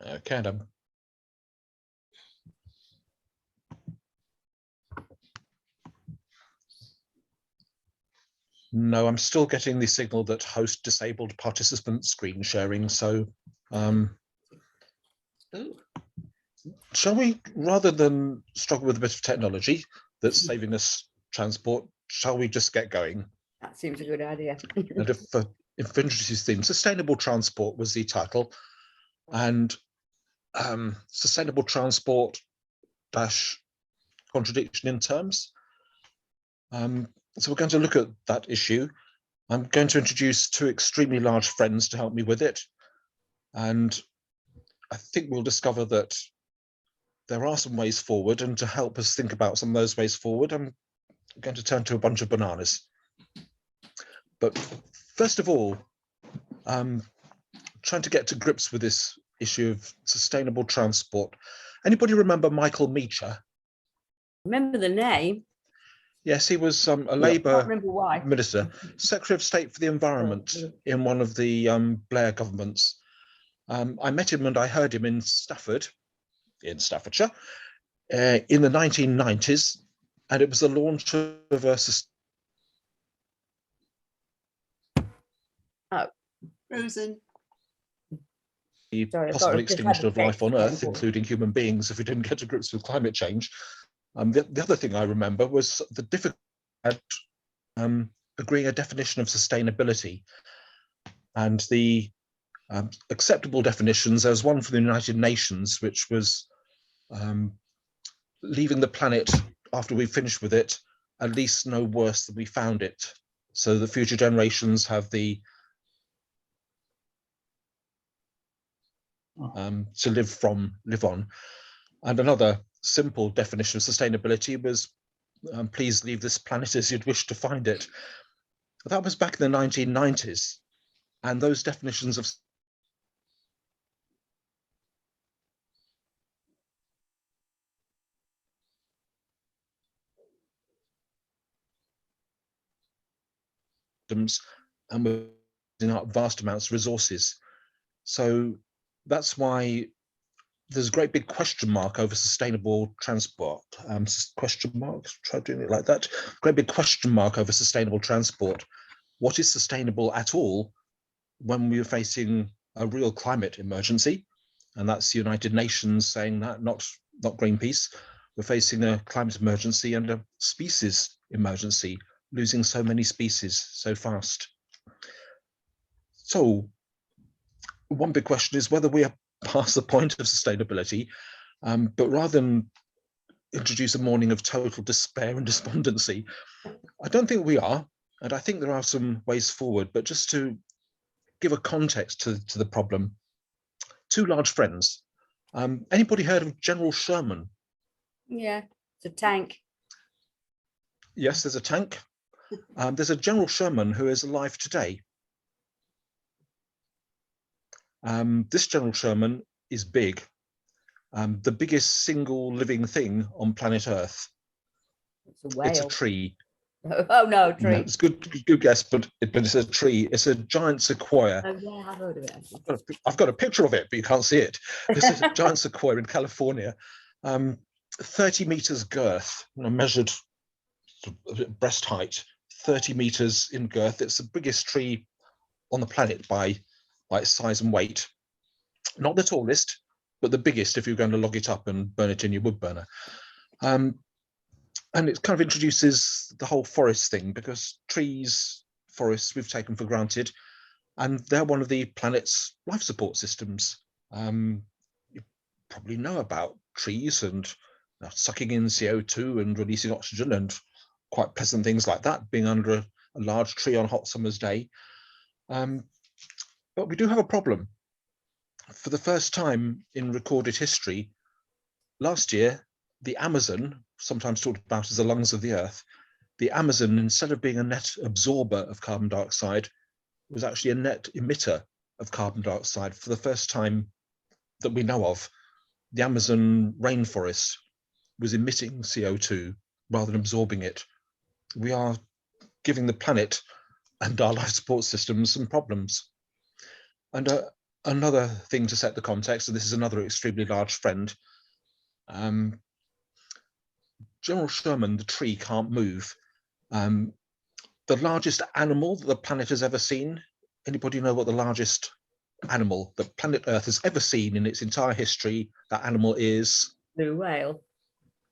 Okay, then. No, I'm still getting the signal that host disabled participant screen sharing. So shall we, rather than struggle with a bit of technology that's saving us transport, shall we just get going? That seems a good idea. And if introduces theme, sustainable transport was the title, and sustainable transport dash contradiction in terms. So we're going to look at that issue. I'm going to introduce two extremely large friends to help me with it. And I think we'll discover that there are some ways forward, and to help us think about some of those ways forward, I'm going to turn to a bunch of bananas. But first of all, trying to get to grips with this issue of sustainable transport. Anybody remember Michael Meacher? Remember the name? Yes, he was a Labour why. minister, Secretary of State for the Environment in one of the Blair governments. I met him and I heard him in Stafford, in Staffordshire, in the 1990s, and it was the launch of a Frozen. the possible extinction of life on Earth, including human beings, if we didn't get to grips with climate change. The other thing I remember was the difficulty at agreeing a definition of sustainability, and the acceptable definitions. There was one for the United Nations, which was leaving the planet after we finished with it at least no worse than we found it, so that future generations have the to live on. And another simple definition of sustainability was please leave this planet as you'd wish to find it. That was back in the 1990s, and those definitions of and we're using up vast amounts of resources. So that's why there's a great big question mark over sustainable transport. Question mark, try doing it like that. Great big question mark over sustainable transport. What is sustainable at all when we're facing a real climate emergency? And that's the United Nations saying that, not Greenpeace. We're facing a climate emergency and a species emergency, losing so many species so fast. So one big question is whether we are past the point of sustainability, but rather than introduce a morning of total despair and despondency, I don't think we are, and I think there are some ways forward. But just to give a context to the problem, two large friends. Anybody heard of General Sherman? Yeah, it's a tank. Yes, there's a tank. There's a General Sherman who is alive today. This General Sherman is big, the biggest single living thing on planet Earth. It's a whale. It's a tree. Oh no, tree. No, it's good guess, but it's a tree. It's a giant sequoia. Oh yeah, I've heard of it. I've got a picture of it, but you can't see it. This is a giant sequoia in California, 30 meters girth, measured breast height, 30 meters in girth. It's the biggest tree on the planet by its size and weight. Not the tallest, but the biggest if you're going to log it up and burn it in your wood burner. And it kind of introduces the whole forest thing, because trees, forests, we've taken for granted, and they're one of the planet's life support systems. You probably know about trees and sucking in CO2 and releasing oxygen and quite pleasant things like that, being under a large tree on a hot summer's day. But we do have a problem. For the first time in recorded history, last year, the Amazon, sometimes talked about as the lungs of the earth, the Amazon, instead of being a net absorber of carbon dioxide, was actually a net emitter of carbon dioxide. For the first time that we know of, the Amazon rainforest was emitting CO2 rather than absorbing it. We are giving the planet and our life support systems some problems. And another thing to set the context, and this is another extremely large friend. General Sherman, the tree can't move. The largest animal that the planet has ever seen. Anybody know what the largest animal that planet Earth has ever seen in its entire history? That animal is? Blue whale.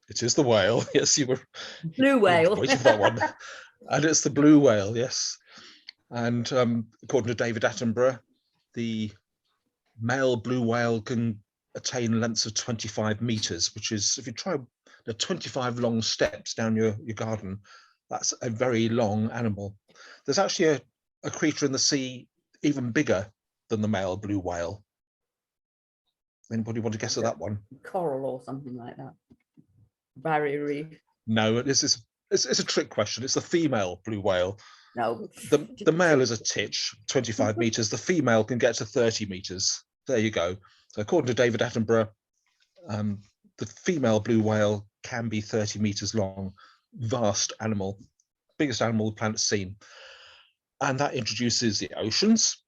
It is the whale. Yes, you were Blue whale. waiting for that one. And it's the blue whale, yes. And according to David Attenborough, the male blue whale can attain lengths of 25 meters, which is, if you try the 25 long steps down your garden, that's a very long animal. There's actually a creature in the sea even bigger than the male blue whale. Anybody want to guess at that one? Coral or something like that. Barrier reef. No, it's a trick question. It's the female blue whale. No. The male is a titch, 25 meters. The female can get to 30 meters. There you go. So according to David Attenborough, the female blue whale can be 30 meters long. Vast animal, biggest animal the planet's seen. And that introduces the oceans,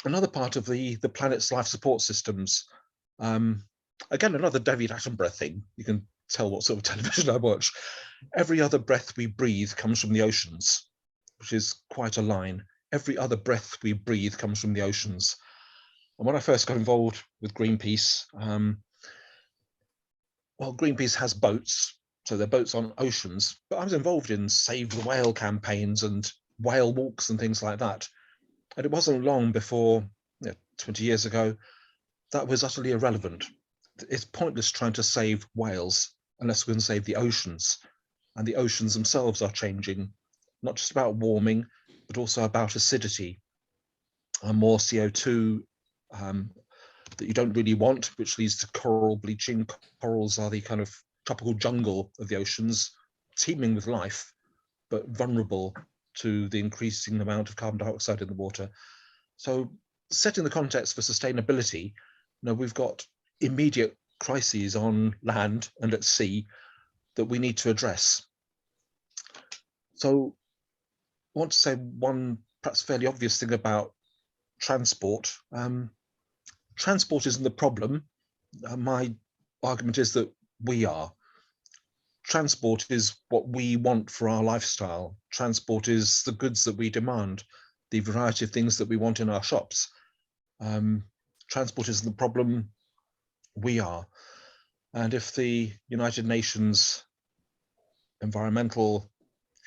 another part of the planet's life support systems. Again, another David Attenborough thing. You can tell what sort of television I watch. Every other breath we breathe comes from the oceans, which is quite a line. Every other breath we breathe comes from the oceans. And when I first got involved with Greenpeace, well, Greenpeace has boats, so they're boats on oceans, but I was involved in Save the Whale campaigns and whale walks and things like that. And it wasn't long before, 20 years ago, that was utterly irrelevant. It's pointless trying to save whales unless we can save the oceans. And the oceans themselves are changing, not just about warming, but also about acidity and more CO2 that you don't really want, which leads to coral bleaching. Corals are the kind of tropical jungle of the oceans, teeming with life, but vulnerable to the increasing amount of carbon dioxide in the water. So setting the context for sustainability, we've got immediate crises on land and at sea that we need to address. So I want to say one perhaps fairly obvious thing about transport. Transport isn't the problem. My argument is that we are. Transport is what we want for our lifestyle. Transport is the goods that we demand, the variety of things that we want in our shops. Transport isn't the problem, we are. And if the United Nations Environmental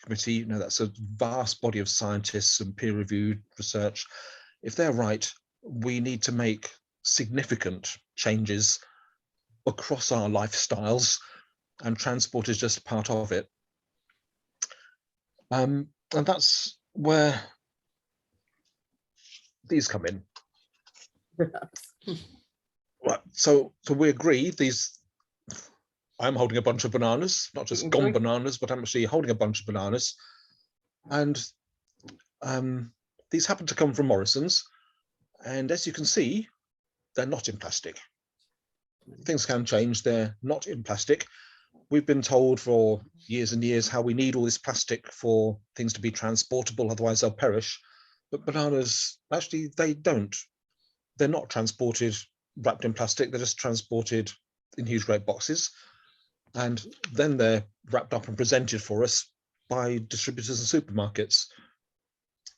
Committee, that's a vast body of scientists and peer-reviewed research, if they're right, we need to make significant changes across our lifestyles, and transport is just part of it. And that's where these come in. Right, so we agree I'm holding a bunch of bananas, not just gone bananas, but I'm actually holding a bunch of bananas. And these happen to come from Morrison's. And as you can see, they're not in plastic. Things can change, they're not in plastic. We've been told for years and years how we need all this plastic for things to be transportable, otherwise they'll perish. But bananas, actually, they don't. They're not transported wrapped in plastic, they're just transported in huge great boxes. And then they're wrapped up and presented for us by distributors and supermarkets.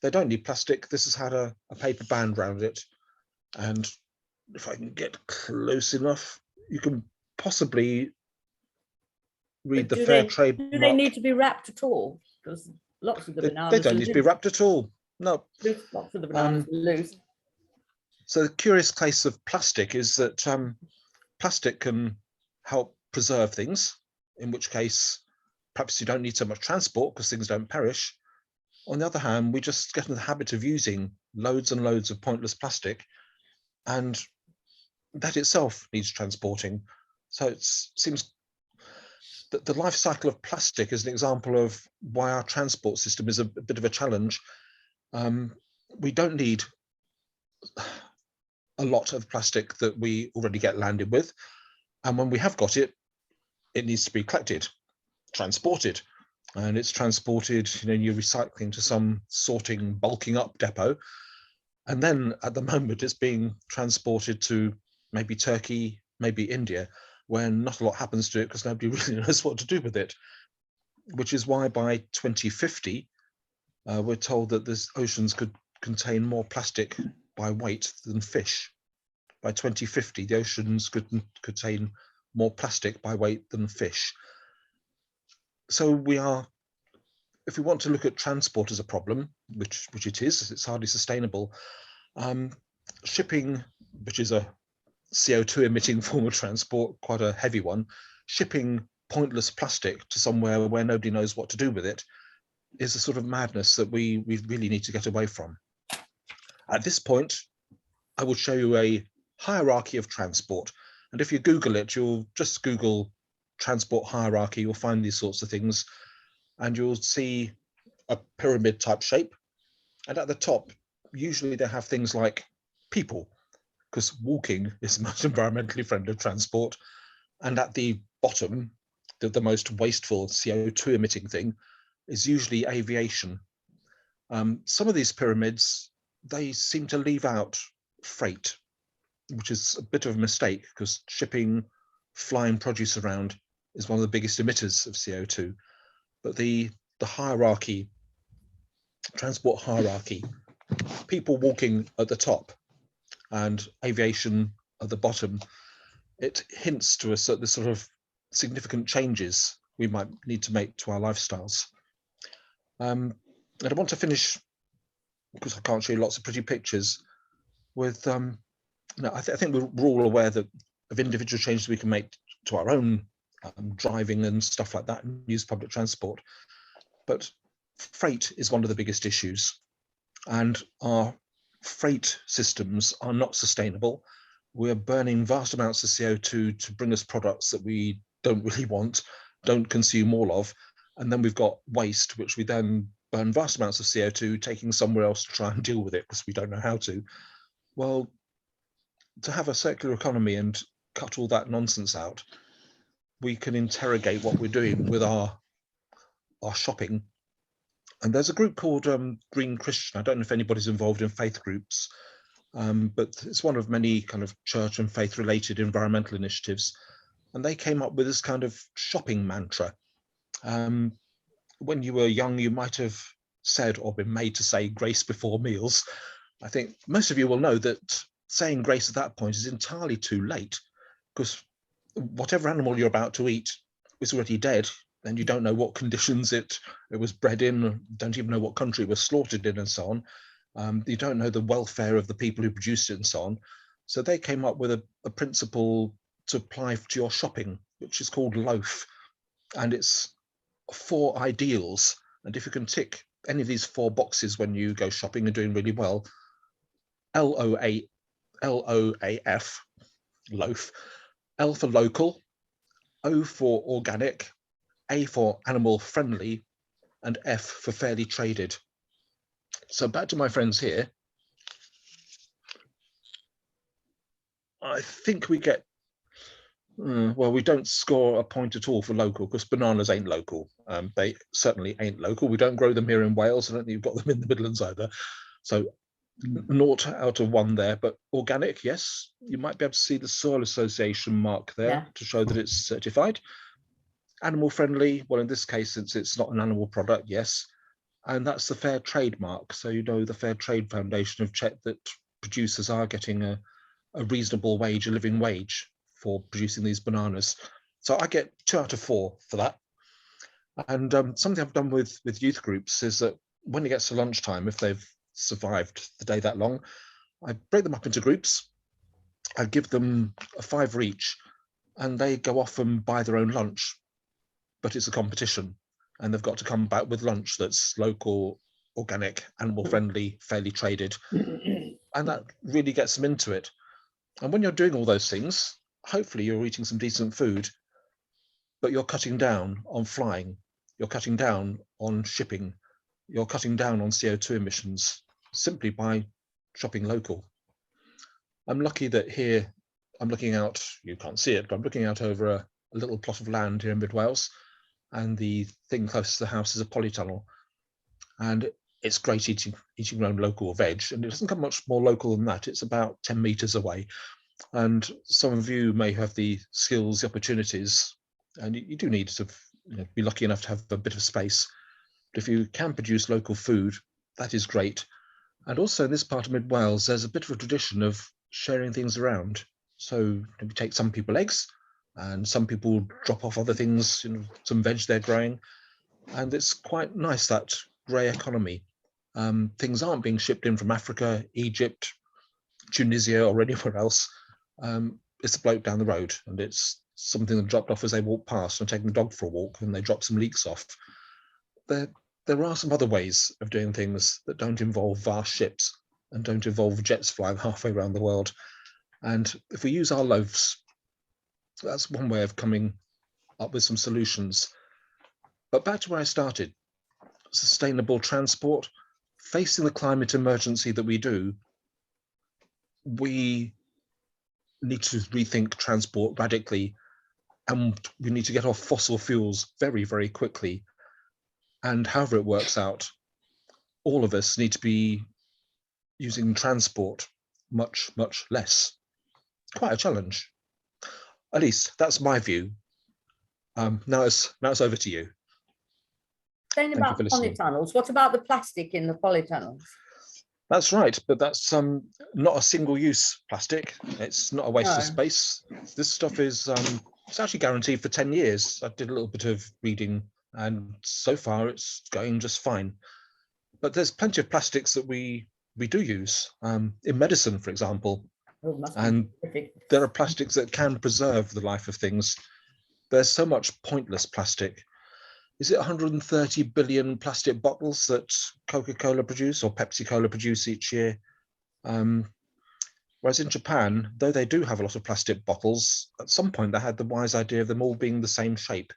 They don't need plastic. This has had a paper band around it. And if I can get close enough, you can possibly read the fair trade mark. Do they need to be wrapped at all? Because lots of the bananas they don't need to be wrapped at all. No. Lots of the bananas are loose. So the curious case of plastic is that plastic can help preserve things, in which case perhaps you don't need so much transport because things don't perish. On the other hand, we just get in the habit of using loads and loads of pointless plastic, and that itself needs transporting. So it seems that the life cycle of plastic is an example of why our transport system is a bit of a challenge. We don't need a lot of plastic that we already get landed with. And when we have got it, it needs to be collected, transported. And it's transported, you're recycling to some sorting, bulking up depot. And then at the moment it's being transported to maybe Turkey, maybe India, where not a lot happens to it because nobody really knows what to do with it. Which is why by 2050, we're told that the oceans could contain more plastic by weight than fish. By 2050, the oceans could contain more plastic by weight than fish. So we are, if we want to look at transport as a problem, which it is, it's hardly sustainable. Shipping, which is a CO2 emitting form of transport, quite a heavy one, shipping pointless plastic to somewhere where nobody knows what to do with it is a sort of madness that we really need to get away from. At this point, I will show you a hierarchy of transport. And if you Google it, you'll just Google transport hierarchy, you'll find these sorts of things, and you'll see a pyramid type shape. And at the top, usually they have things like people, because walking is the most environmentally friendly transport. And at the bottom, the most wasteful CO2 emitting thing is usually aviation. Some of these pyramids, they seem to leave out freight, which is a bit of a mistake because shipping, flying produce around is one of the biggest emitters of CO2. But the hierarchy, transport hierarchy, people walking at the top and aviation at the bottom, it hints to us at the sort of significant changes we might need to make to our lifestyles. And I want to finish, because I can't show you lots of pretty pictures, with I think we're all aware that of individual changes we can make to our own driving and stuff like that, and use public transport. But freight is one of the biggest issues, and our freight systems are not sustainable. We're burning vast amounts of CO2 to bring us products that we don't really want, don't consume all of, and then we've got waste, which we then burn vast amounts of CO2, taking somewhere else to try and deal with it because we don't know how to. Well, to have a circular economy and cut all that nonsense out, we can interrogate what we're doing with our shopping. And there's a group called Green Christian. I don't know if anybody's involved in faith groups, but it's one of many kind of church and faith related environmental initiatives. And they came up with this kind of shopping mantra. When you were young, you might have said or been made to say grace before meals. I think most of you will know that saying grace at that point is entirely too late, because whatever animal you're about to eat is already dead, and you don't know what conditions it was bred in, don't even know what country it was slaughtered in, and so on. You don't know the welfare of the people who produced it and so on. So they came up with a principle to apply to your shopping, which is called LOAF. And it's 4 ideals. And if you can tick any of these 4 boxes when you go shopping and doing really well, LOAF, LOAF, L for local, O for organic, A for animal friendly, and F for fairly traded. So back to my friends here. I think we get, well, we don't score a point at all for local because bananas ain't local. They certainly ain't local. We don't grow them here in Wales. I don't think you've got them in the Midlands either. So 0 out of 1 there, but organic, yes. You might be able to see the Soil Association mark there to show that it's certified. Animal friendly, well, in this case, since it's not an animal product, yes. And that's the Fair Trade mark. So, you know, the Fair Trade Foundation have checked that producers are getting a reasonable wage, a living wage for producing these bananas. So I get 2 out of 4 for that. And something I've done with youth groups is that when it gets to lunchtime, if they've survived the day that long, I break them up into groups. I give them a £5 each, and they go off and buy their own lunch. But it's a competition, and they've got to come back with lunch that's local, organic, animal friendly, fairly traded. And that really gets them into it. And when you're doing all those things, hopefully you're eating some decent food, but you're cutting down on flying, you're cutting down on shipping, you're cutting down on CO2 emissions simply by shopping local. I'm lucky that here, I'm looking out, you can't see it, but I'm looking out over a little plot of land here in Mid Wales, and the thing closest to the house is a polytunnel. And it's great eating your own local veg, and it doesn't come much more local than that. It's about 10 meters away. And some of you may have the skills, the opportunities, and you do need to be lucky enough to have a bit of space. But if you can produce local food, that is great. And also in this part of Mid Wales, there's a bit of a tradition of sharing things around. So we take some people eggs, and some people drop off other things, some veg they're growing. And it's quite nice, that grey economy. Things aren't being shipped in from Africa, Egypt, Tunisia, or anywhere else. It's a bloke down the road, and it's something that dropped off as they walk past, and taking the dog for a walk, and they drop some leeks off. There are some other ways of doing things that don't involve vast ships and don't involve jets flying halfway around the world. And if we use our loaves, that's one way of coming up with some solutions. But back to where I started, sustainable transport. Facing the climate emergency that we do, we need to rethink transport radically, and we need to get off fossil fuels very, very quickly. And however it works out, all of us need to be using transport much, much less. Quite a challenge. At least that's my view. Now it's over to you. Saying about polytunnels, what about the plastic in the polytunnels? That's right, but that's not a single-use plastic. It's not a waste of space. This stuff is it's actually guaranteed for 10 years. I did a little bit of reading, and so far it's going just fine. But there's plenty of plastics that we do use in medicine, for example. And there are plastics that can preserve the life of things. There's so much pointless plastic. Is it 130 billion plastic bottles that Coca-Cola produce or Pepsi-Cola produce each year? Whereas in Japan, though they do have a lot of plastic bottles, at some point they had the wise idea of them all being the same shape,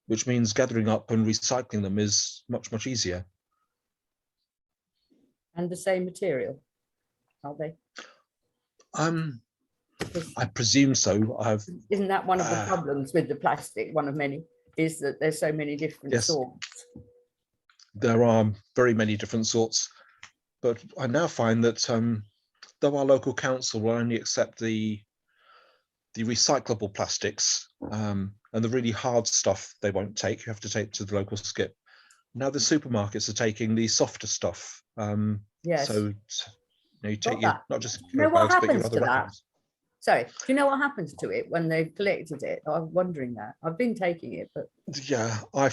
which means gathering up and recycling them is much, much easier. And the same material, are they? I presume so. Isn't that one of the problems with the plastic? One of many is that there's so many different sorts. There are very many different sorts, but I now find that though our local council will only accept the recyclable plastics and the really hard stuff they won't take, you have to take to the local skip. Now the supermarkets are taking the softer stuff. Yes. So you take not just your bags, but your other wrappings. Sorry, do you know what happens to it when they've collected it? I'm wondering that. I've been taking it, but yeah, I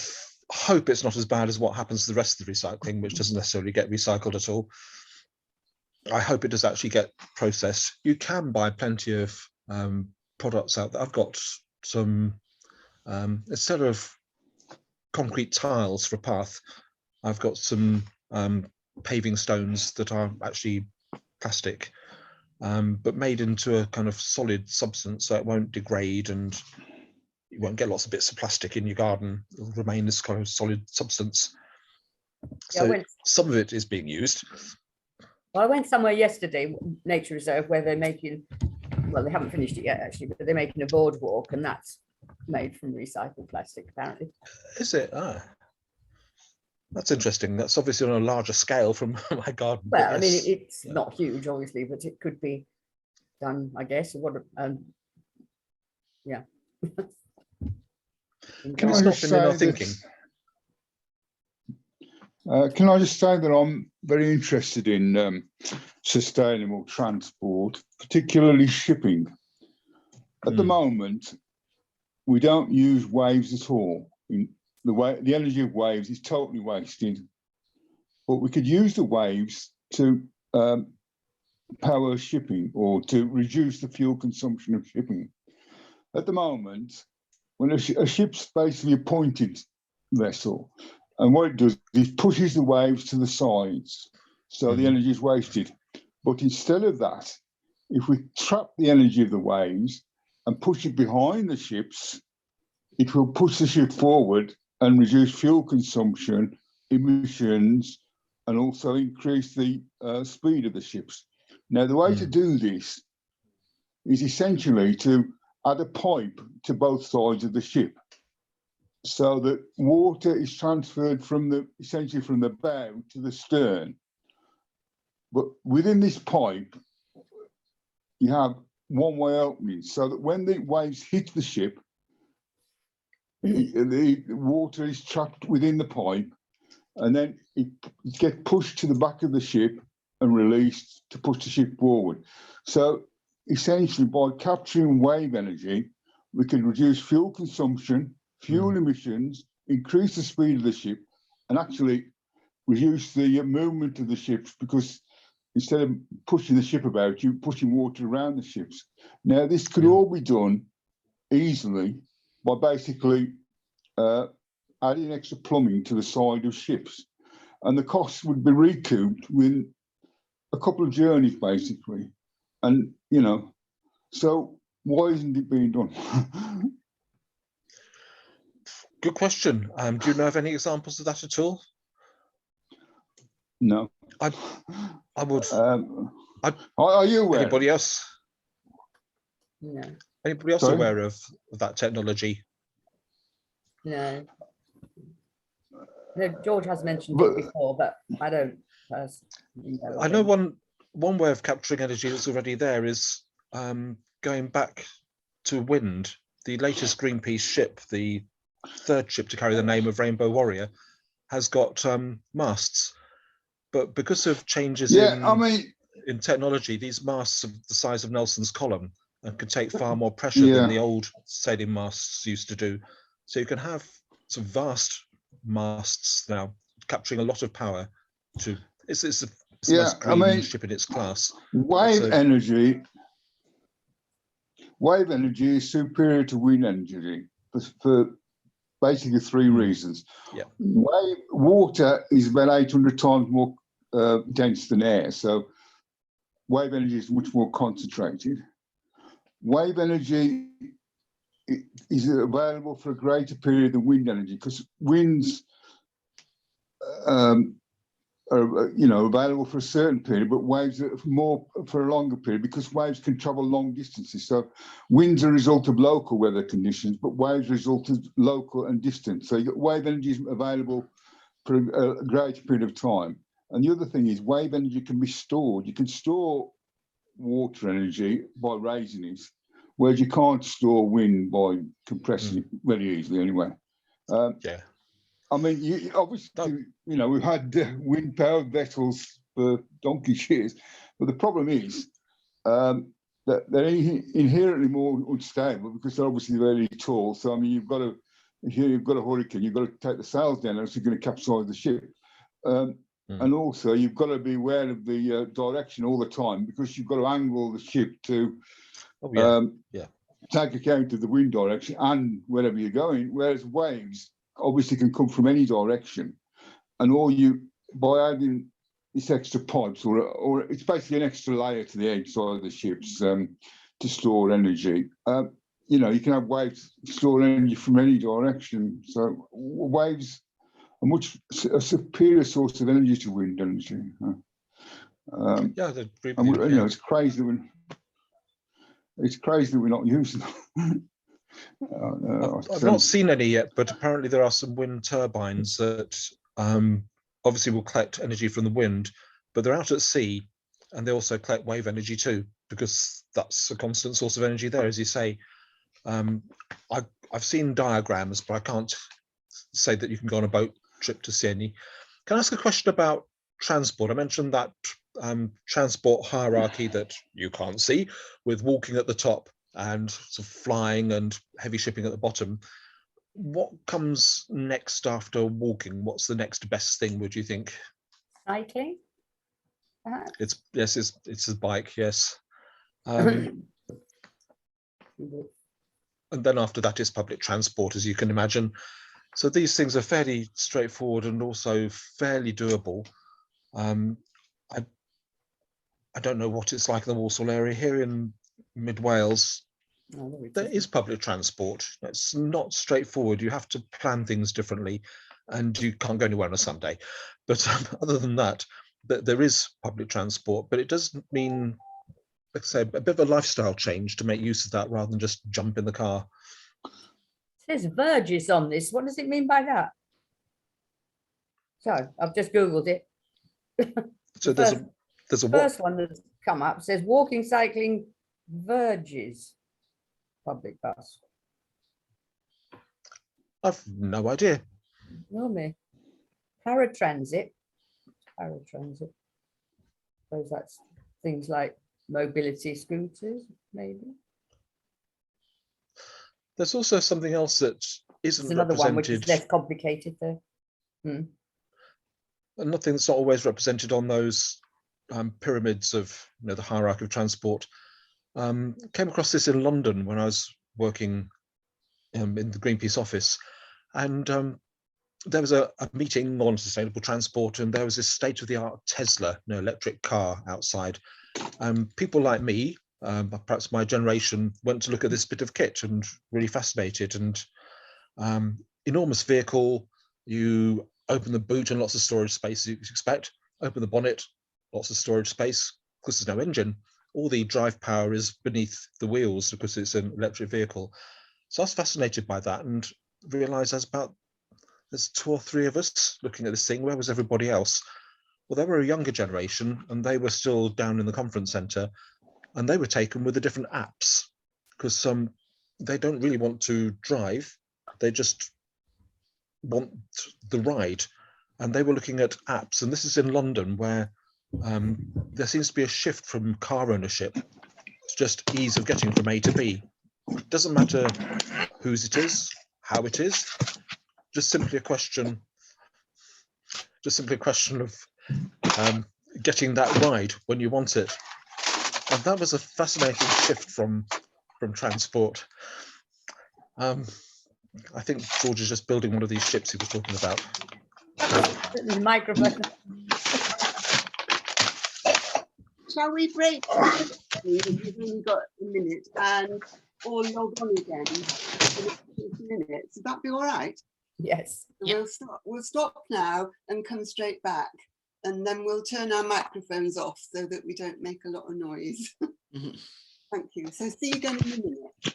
hope it's not as bad as what happens to the rest of the recycling, which doesn't necessarily get recycled at all. I hope it does actually get processed. You can buy plenty of products out there. I've got some instead of concrete tiles for a path, I've got some paving stones that are actually plastic, but made into a kind of solid substance, so it won't degrade and you won't get lots of bits of plastic in your garden. It'll remain this kind of solid substance. So some of it is being used. Well, I went somewhere yesterday, nature reserve, where they're making, well, they haven't finished it yet actually, but they're making a boardwalk, and that's made from recycled plastic apparently. Is it? That's interesting. That's obviously on a larger scale from my garden. Well, yes. I mean, it's not huge, obviously, but it could be done, I guess. What? Yeah. Can I just say our thinking? Can I just say that I'm very interested in sustainable transport, particularly shipping. At the moment, we don't use waves at all. The energy of waves is totally wasted, but we could use the waves to power shipping or to reduce the fuel consumption of shipping. At the moment, when a ship's basically a pointed vessel, and what it does is pushes the waves to the sides, so the energy is wasted. But instead of that, if we trap the energy of the waves and push it behind the ships, it will push the ship forward and reduce fuel consumption, emissions, and also increase the speed of the ships. Now, the way to do this is essentially to add a pipe to both sides of the ship. so that water is transferred from essentially from the bow to the stern. But within this pipe, you have one-way openings, so that when the waves hit the ship, the water is trapped within the pipe, and then it gets pushed to the back of the ship and released to push the ship forward. So essentially, by capturing wave energy, we can reduce fuel consumption, fuel emissions, increase the speed of the ship, and actually reduce the movement of the ships, because instead of pushing the ship about, you're pushing water around the ships. Now, this could all be done easily by basically adding extra plumbing to the side of ships. And the costs would be recouped within a couple of journeys, basically. And, you know, so why isn't it being done? Good question. Do you know of any examples of that at all? No. I would. Are you aware? Anybody else? No, Anybody else Sorry? aware of that technology? no. No, George has mentioned But- it before, but I don't personally know. I of know him. one way of capturing energy that's already there is going back to wind. The latest Greenpeace ship, the third ship to carry the name of Rainbow Warrior, has got masts. But because of changes in technology, these masts are the size of Nelson's column and can take far more pressure than the old sailing masts used to do. So you can have some vast masts now capturing a lot of power. It's the most green ship in its class. Wave energy is superior to wind energy for basically three reasons. Yeah. Water is about 800 times more dense than air, so wave energy is much more concentrated. Wave energy is available for a greater period than wind energy, because winds are, you know, available for a certain period, but waves are more for a longer period, because waves can travel long distances. So winds are a result of local weather conditions, but waves are a result of local and distant. So wave energy is available for a greater period of time. And the other thing is wave energy can be stored. You can store water energy by raising it, whereas you can't store wind by compressing it very easily anyway. I mean, obviously, you know, we've had wind-powered vessels for donkey's years, but the problem is that they're inherently more unstable, because they're obviously very tall. So, I mean, if you've got a hurricane, you've got to take the sails down, else you're going to capsize the ship. And also, you've got to be aware of the direction all the time, because you've got to angle the ship to take account of the wind direction and wherever you're going. Whereas waves obviously can come from any direction, and by adding this extra pipes, or it's basically an extra layer to the outside of the ships to store energy. You know, you can have waves store energy from any direction. So waves are a superior source of energy to wind energy. You know, it's crazy that we're not using them. I've not seen any yet, but apparently there are some wind turbines that obviously will collect energy from the wind, but they're out at sea, and they also collect wave energy too, because that's a constant source of energy there, as you say. I've seen diagrams, but I can't say that you can go on a boat trip to see any. Can I ask a question about transport? I mentioned that transport hierarchy that you can't see, with walking at the top and sort of flying and heavy shipping at the bottom. What comes next after walking? What's the next best thing, would you think? Cycling, perhaps? It's a bike, yes. And then after that is public transport, as you can imagine. So these things are fairly straightforward and also fairly doable. I don't know what it's like in the Walsall area. Here in mid Wales, there is public transport. It's not straightforward. You have to plan things differently, and you can't go anywhere on a Sunday. But other than that, there is public transport, but it does mean, let's say, a bit of a lifestyle change to make use of that rather than just jump in the car. says verges on this. What does it mean by that? So I've just Googled it. So there's a what? First one that's come up says walking, cycling, verges, public bus. I've no idea. No me. Paratransit. Paratransit. Suppose that's things like mobility scooters, maybe. There's also something else that There's isn't another one which is represented, less complicated there. and nothing that's not always represented on those pyramids of, you know, the hierarchy of transport. Came across this in London when I was working in the Greenpeace office, and there was a meeting on sustainable transport, and there was this state-of-the-art Tesla, you know, electric car outside. People like me, perhaps my generation, went to look at this bit of kit and really fascinated. And enormous vehicle. You open the boot and lots of storage space, as you expect. Open the bonnet, lots of storage space. Because there's no engine. All the drive power is beneath the wheels because it's an electric vehicle. So I was fascinated by that and realized there's 2 or 3 of us looking at this thing. Where was everybody else? Well, they were a younger generation and they were still down in the conference center, and they were taken with the different apps because they don't really want to drive. They just want the ride. And they were looking at apps. And this is in London, where there seems to be a shift from car ownership to just ease of getting from A to B. It doesn't matter whose it is, how it is, just simply a question of getting that ride when you want it. And that was a fascinating shift from transport. I think George is just building one of these ships he was talking about. The microphone. Shall we break? We've only got a minute, and or log on again in 50 minutes. Would that be all right? Yes. Yep. We'll stop now and come straight back, and then we'll turn our microphones off so that we don't make a lot of noise. Thank you. So see you again in a minute.